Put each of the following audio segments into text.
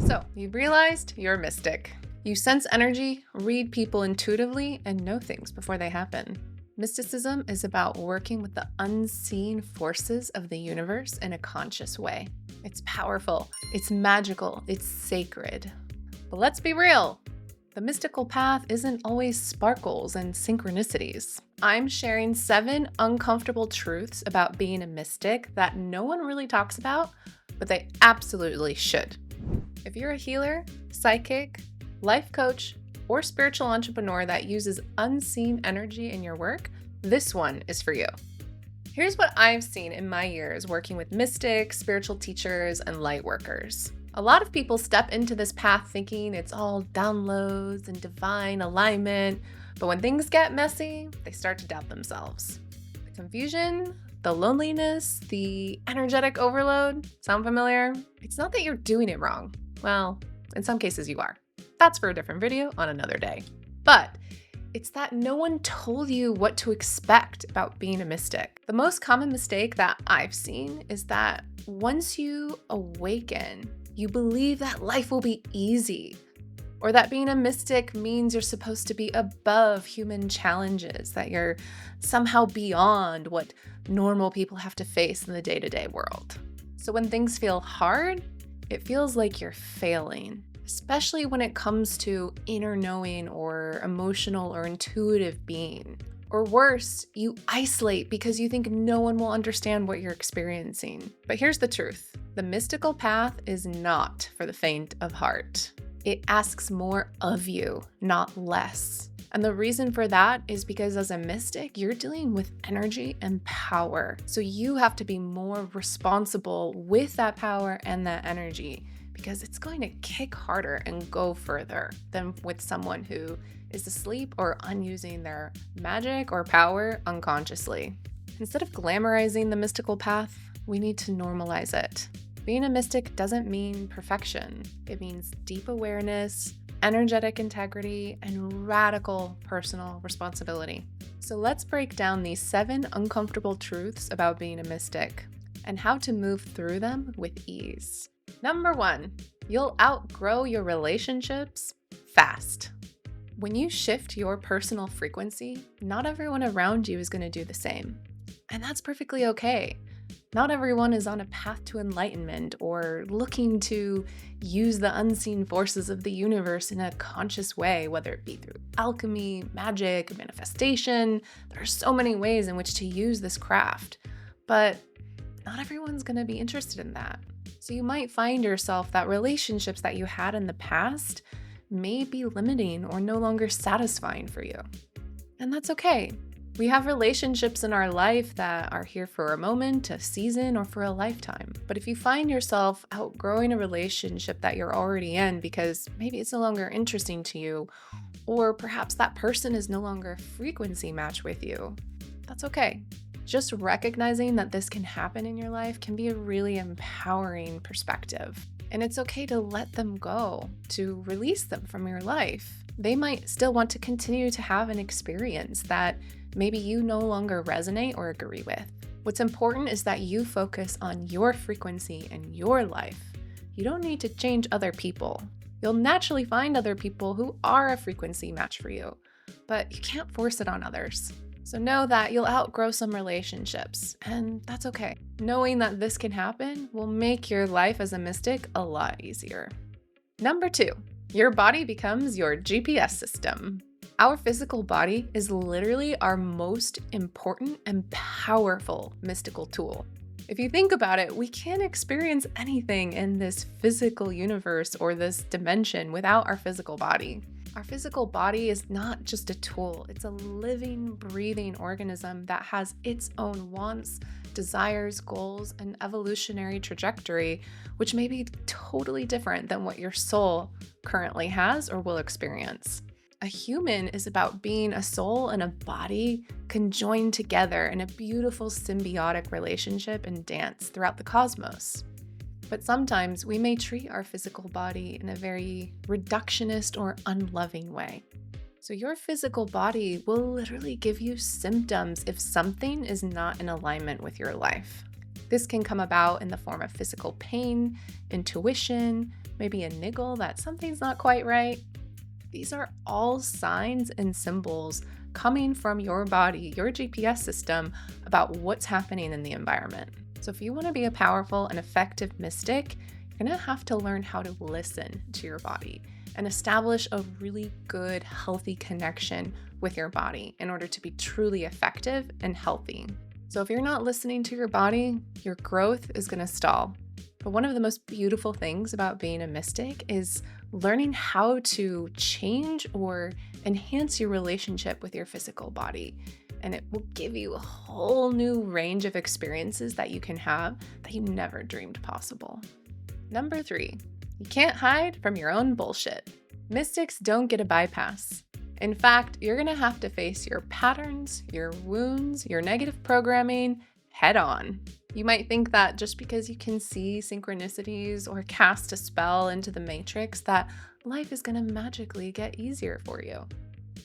So, you realized you're a mystic. You sense energy, read people intuitively, and know things before they happen. Mysticism is about working with the unseen forces of the universe in a conscious way. It's powerful, it's magical, it's sacred. But let's be real. The mystical path isn't always sparkles and synchronicities. I'm sharing 7 uncomfortable truths about being a mystic that no one really talks about, but they absolutely should. If you're a healer, psychic, life coach, or spiritual entrepreneur that uses unseen energy in your work, this one is for you. Here's what I've seen in my years working with mystics, spiritual teachers, and light workers. A lot of people step into this path thinking it's all downloads and divine alignment, but when things get messy, they start to doubt themselves. The confusion, the loneliness, the energetic overload, sound familiar? It's not that you're doing it wrong. Well, in some cases you are. That's for a different video on another day. But it's that no one told you what to expect about being a mystic. The most common mistake that I've seen is that once you awaken, you believe that life will be easy, or that being a mystic means you're supposed to be above human challenges, that you're somehow beyond what normal people have to face in the day-to-day world. So when things feel hard, it feels like you're failing, especially when it comes to inner knowing or emotional or intuitive being. Or worse, you isolate because you think no one will understand what you're experiencing. But here's the truth. The mystical path is not for the faint of heart. It asks more of you, not less. And the reason for that is because as a mystic, you're dealing with energy and power. So you have to be more responsible with that power and that energy, because it's going to kick harder and go further than with someone who is asleep or unusing their magic or power unconsciously. Instead of glamorizing the mystical path, we need to normalize it. Being a mystic doesn't mean perfection. It means deep awareness, energetic integrity, and radical personal responsibility. So let's break down these 7 uncomfortable truths about being a mystic and how to move through them with ease. Number 1, you'll outgrow your relationships fast. When you shift your personal frequency, not everyone around you is going to do the same. And that's perfectly okay. Not everyone is on a path to enlightenment or looking to use the unseen forces of the universe in a conscious way, whether it be through alchemy, magic, manifestation. There are so many ways in which to use this craft, but not everyone's going to be interested in that. So you might find yourself that relationships that you had in the past may be limiting or no longer satisfying for you. And that's okay. We have relationships in our life that are here for a moment, a season, or for a lifetime. But if you find yourself outgrowing a relationship that you're already in because maybe it's no longer interesting to you, or perhaps that person is no longer a frequency match with you, that's okay. Just recognizing that this can happen in your life can be a really empowering perspective. And it's okay to let them go, to release them from your life. They might still want to continue to have an experience that maybe you no longer resonate or agree with. What's important is that you focus on your frequency and your life. You don't need to change other people. You'll naturally find other people who are a frequency match for you, but you can't force it on others. So know that you'll outgrow some relationships, and that's okay. Knowing that this can happen will make your life as a mystic a lot easier. Number 2, your body becomes your GPS system. Our physical body is literally our most important and powerful mystical tool. If you think about it, we can't experience anything in this physical universe or this dimension without our physical body. Our physical body is not just a tool, it's a living, breathing organism that has its own wants, desires, goals, and evolutionary trajectory, which may be totally different than what your soul currently has or will experience. A human is about being a soul and a body conjoined together in a beautiful symbiotic relationship and dance throughout the cosmos. But sometimes we may treat our physical body in a very reductionist or unloving way. So your physical body will literally give you symptoms if something is not in alignment with your life. This can come about in the form of physical pain, intuition, maybe a niggle that something's not quite right. These are all signs and symbols coming from your body, your GPS system, about what's happening in the environment. So if you want to be a powerful and effective mystic, you're going to have to learn how to listen to your body and establish a really good, healthy connection with your body in order to be truly effective and healthy. So if you're not listening to your body, your growth is going to stall. But one of the most beautiful things about being a mystic is learning how to change or enhance your relationship with your physical body. And it will give you a whole new range of experiences that you can have that you never dreamed possible. Number 3, you can't hide from your own bullshit. Mystics don't get a bypass. In fact, you're going to have to face your patterns, your wounds, your negative programming head on. You might think that just because you can see synchronicities or cast a spell into the matrix, that life is going to magically get easier for you.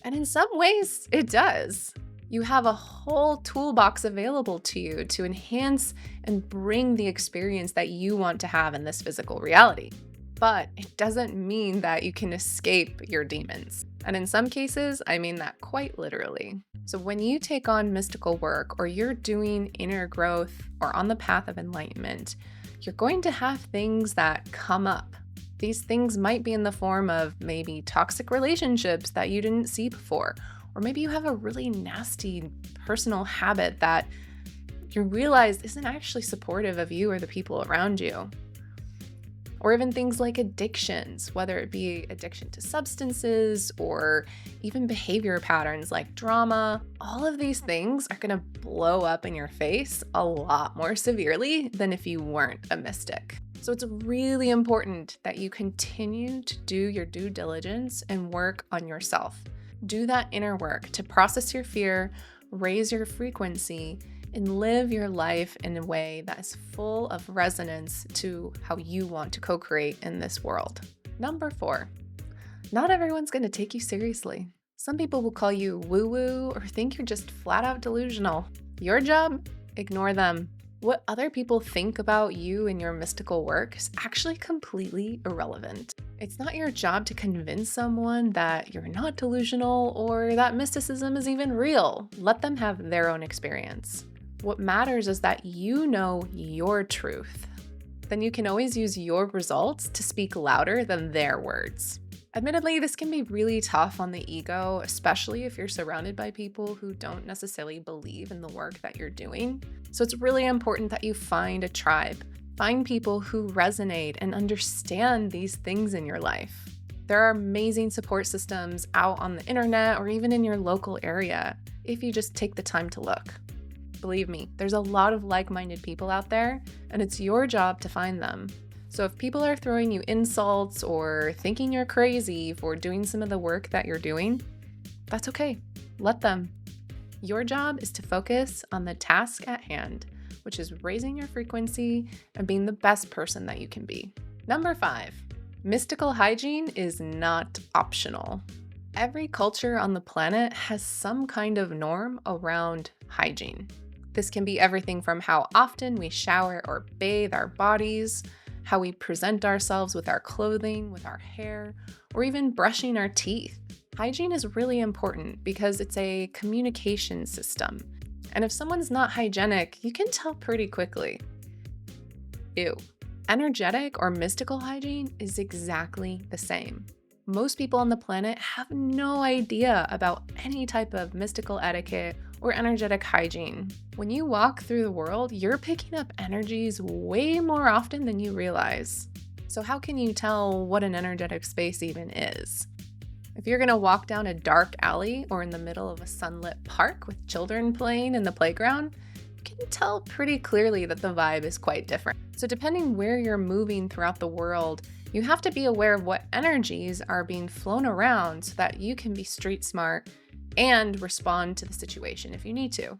And in some ways, it does. You have a whole toolbox available to you to enhance and bring the experience that you want to have in this physical reality. But it doesn't mean that you can escape your demons. And in some cases, I mean that quite literally. So when you take on mystical work or you're doing inner growth or on the path of enlightenment, you're going to have things that come up. These things might be in the form of maybe toxic relationships that you didn't see before, or maybe you have a really nasty personal habit that you realize isn't actually supportive of you or the people around you. Or even things like addictions, whether it be addiction to substances or even behavior patterns like drama. All of these things are going to blow up in your face a lot more severely than if you weren't a mystic. So it's really important that you continue to do your due diligence and work on yourself. Do that inner work to process your fear, raise your frequency, and live your life in a way that is full of resonance to how you want to co-create in this world. Number 4, not everyone's going to take you seriously. Some people will call you woo-woo or think you're just flat out delusional. Your job? Ignore them. What other people think about you and your mystical work is actually completely irrelevant. It's not your job to convince someone that you're not delusional or that mysticism is even real. Let them have their own experience. What matters is that you know your truth. Then you can always use your results to speak louder than their words. Admittedly, this can be really tough on the ego, especially if you're surrounded by people who don't necessarily believe in the work that you're doing. So it's really important that you find a tribe. Find people who resonate and understand these things in your life. There are amazing support systems out on the internet or even in your local area if you just take the time to look. Believe me, there's a lot of like-minded people out there, and it's your job to find them. So if people are throwing you insults or thinking you're crazy for doing some of the work that you're doing, that's okay. Let them. Your job is to focus on the task at hand, which is raising your frequency and being the best person that you can be. Number 5, mystical hygiene is not optional. Every culture on the planet has some kind of norm around hygiene. This can be everything from how often we shower or bathe our bodies, how we present ourselves with our clothing, with our hair, or even brushing our teeth. Hygiene is really important because it's a communication system. And if someone's not hygienic, you can tell pretty quickly. Ew. Energetic or mystical hygiene is exactly the same. Most people on the planet have no idea about any type of mystical etiquette or energetic hygiene. When you walk through the world, you're picking up energies way more often than you realize. So how can you tell what an energetic space even is? If you're gonna walk down a dark alley or in the middle of a sunlit park with children playing in the playground, you can tell pretty clearly that the vibe is quite different. So depending where you're moving throughout the world, you have to be aware of what energies are being flown around so that you can be street smart and respond to the situation if you need to.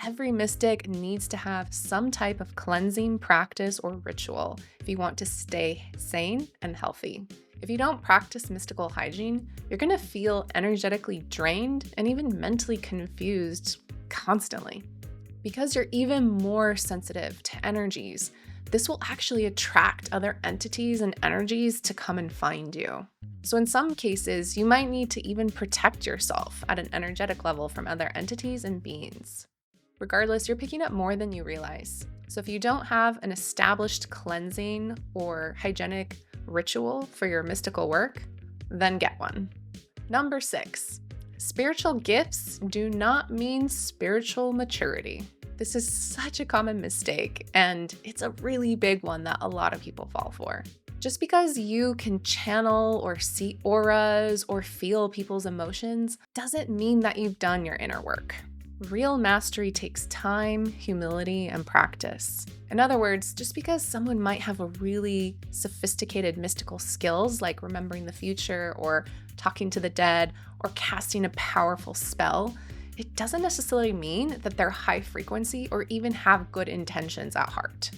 Every mystic needs to have some type of cleansing practice or ritual if you want to stay sane and healthy. If you don't practice mystical hygiene, you're going to feel energetically drained and even mentally confused constantly. Because you're even more sensitive to energies, this will actually attract other entities and energies to come and find you. So in some cases, you might need to even protect yourself at an energetic level from other entities and beings. Regardless, you're picking up more than you realize. So if you don't have an established cleansing or hygienic ritual for your mystical work, then get one. Number 6, spiritual gifts do not mean spiritual maturity. This is such a common mistake, and it's a really big one that a lot of people fall for. Just because you can channel or see auras or feel people's emotions doesn't mean that you've done your inner work. Real mastery takes time, humility, and practice. In other words, just because someone might have a really sophisticated mystical skills like remembering the future or talking to the dead or casting a powerful spell, it doesn't necessarily mean that they're high frequency or even have good intentions at heart.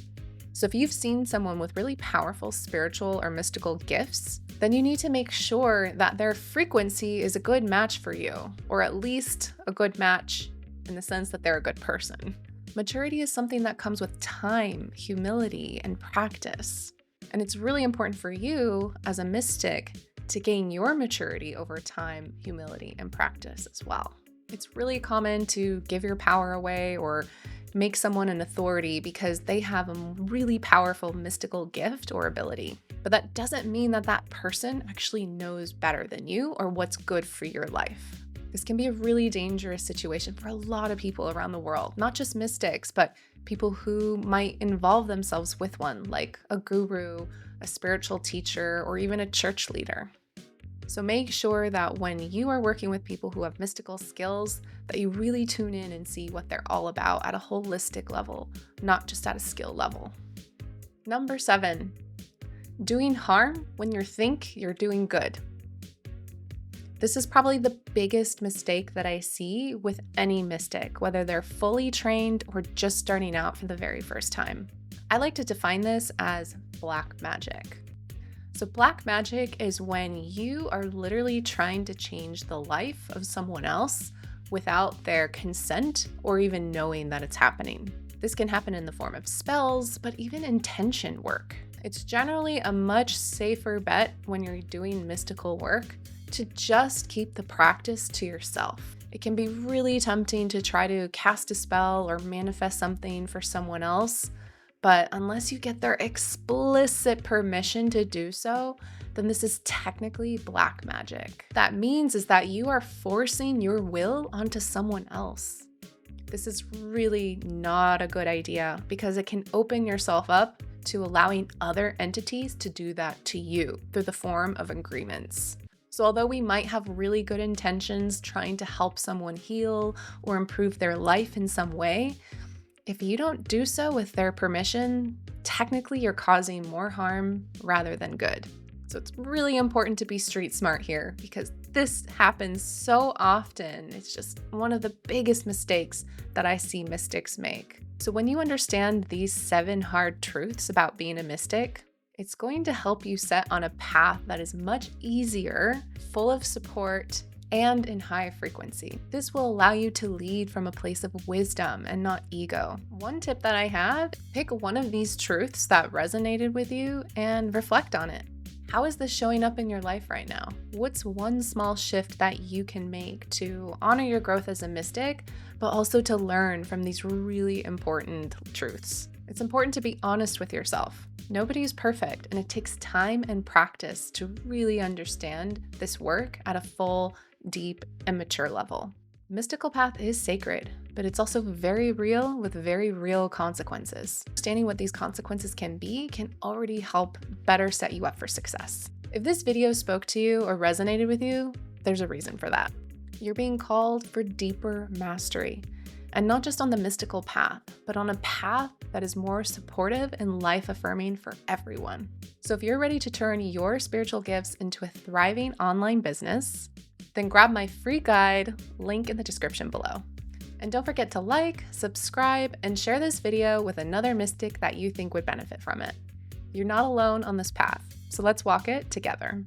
So if you've seen someone with really powerful spiritual or mystical gifts, then you need to make sure that their frequency is a good match for you, or at least a good match in the sense that they're a good person. Maturity is something that comes with time, humility, and practice. And it's really important for you as a mystic to gain your maturity over time, humility, and practice as well. It's really common to give your power away or make someone an authority because they have a really powerful mystical gift or ability. But that doesn't mean that that person actually knows better than you or what's good for your life. This can be a really dangerous situation for a lot of people around the world, not just mystics, but people who might involve themselves with one, like a guru, a spiritual teacher, or even a church leader. So make sure that when you are working with people who have mystical skills, that you really tune in and see what they're all about at a holistic level, not just at a skill level. Number 7, doing harm when you think you're doing good. This is probably the biggest mistake that I see with any mystic, whether they're fully trained or just starting out for the very first time. I like to define this as black magic. So black magic is when you are literally trying to change the life of someone else without their consent or even knowing that it's happening. This can happen in the form of spells, but even intention work. It's generally a much safer bet when you're doing mystical work to just keep the practice to yourself. It can be really tempting to try to cast a spell or manifest something for someone else, but unless you get their explicit permission to do so, then this is technically black magic. That means is that you are forcing your will onto someone else. This is really not a good idea because it can open yourself up to allowing other entities to do that to you through the form of agreements. So although we might have really good intentions trying to help someone heal or improve their life in some way, if you don't do so with their permission, technically you're causing more harm rather than good. So it's really important to be street smart here because this happens so often. It's just one of the biggest mistakes that I see mystics make. So when you understand these 7 hard truths about being a mystic, it's going to help you set on a path that is much easier, full of support, and in high frequency. This will allow you to lead from a place of wisdom and not ego. One tip that I have, pick one of these truths that resonated with you and reflect on it. How is this showing up in your life right now? What's one small shift that you can make to honor your growth as a mystic, but also to learn from these really important truths? It's important to be honest with yourself. Nobody's perfect, and it takes time and practice to really understand this work at a full, deep, and mature level. Mystical path is sacred, but it's also very real with very real consequences. Understanding what these consequences can be can already help better set you up for success. If this video spoke to you or resonated with you, there's a reason for that. You're being called for deeper mastery, and not just on the mystical path, but on a path that is more supportive and life-affirming for everyone. So if you're ready to turn your spiritual gifts into a thriving online business, then grab my free guide, link in the description below. And don't forget to like, subscribe, and share this video with another mystic that you think would benefit from it. You're not alone on this path, so let's walk it together.